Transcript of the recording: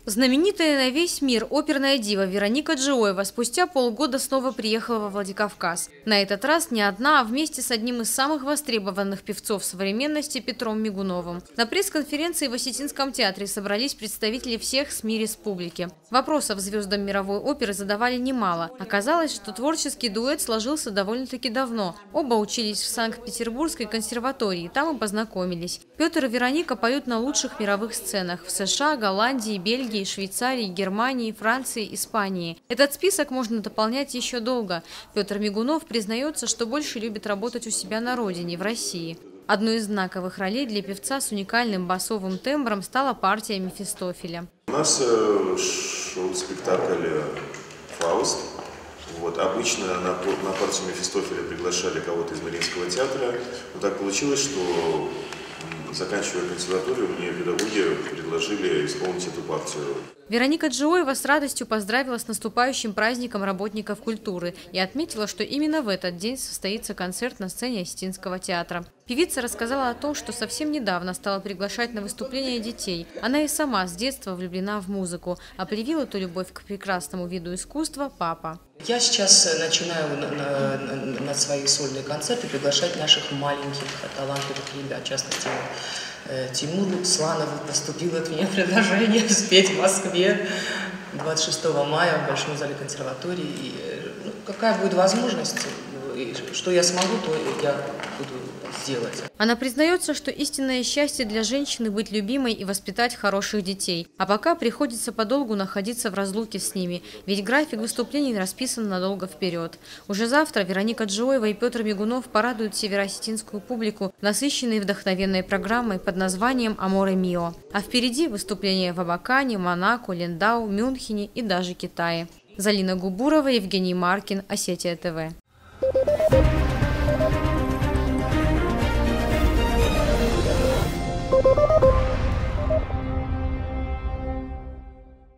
Знаменитая на весь мир оперная дива Вероника Джиоева спустя полгода снова приехала во Владикавказ. На этот раз не одна, а вместе с одним из самых востребованных певцов современности Петром Мигуновым. На пресс-конференции в Осетинском театре собрались представители всех СМИ республики. Вопросов звездам мировой оперы задавали немало. Оказалось, что творческий дуэт сложился довольно-таки давно. Оба учились в Санкт-Петербургской консерватории, там и познакомились. Петр и Вероника поют на лучших мировых сценах в США, Голландии, Бельгии, Швейцарии, Германии, Франции, Испании. Этот список можно дополнять еще долго. Петр Мигунов признается, что больше любит работать у себя на родине, в России. Одной из знаковых ролей для певца с уникальным басовым тембром стала партия Мефистофеля. У нас шел спектакль «Фауст». Обычно на партию Мефистофеля приглашали кого-то из Мариинского театра. Но так получилось, что, заканчивая консерваторию, мне педагоги предложили исполнить эту партию. Вероника Джиоева с радостью поздравила с наступающим праздником работников культуры и отметила, что именно в этот день состоится концерт на сцене Осетинского театра. Певица рассказала о том, что совсем недавно стала приглашать на выступления детей. Она и сама с детства влюблена в музыку, а привил эту любовь к прекрасному виду искусства папа. Я сейчас начинаю на свои сольные концерты приглашать наших маленьких талантливых ребят. В частности, Тимуру Сланову поступило от меня предложение спеть в Москве 26 мая в Большом зале консерватории. И, какая будет возможность, что я смогу, то я буду сделать. Она признается, что истинное счастье для женщины быть любимой и воспитать хороших детей. А пока приходится подолгу находиться в разлуке с ними, ведь график выступлений расписан надолго вперед. Уже завтра Вероника Джиоева и Петр Мигунов порадуют североосетинскую публику насыщенной вдохновенной программой под названием «Аморе Мио». А впереди выступления в Абакане, Монако, Линдау, Мюнхене и даже Китае. Залина Губурова, Евгений Маркин, Осетия ТВ.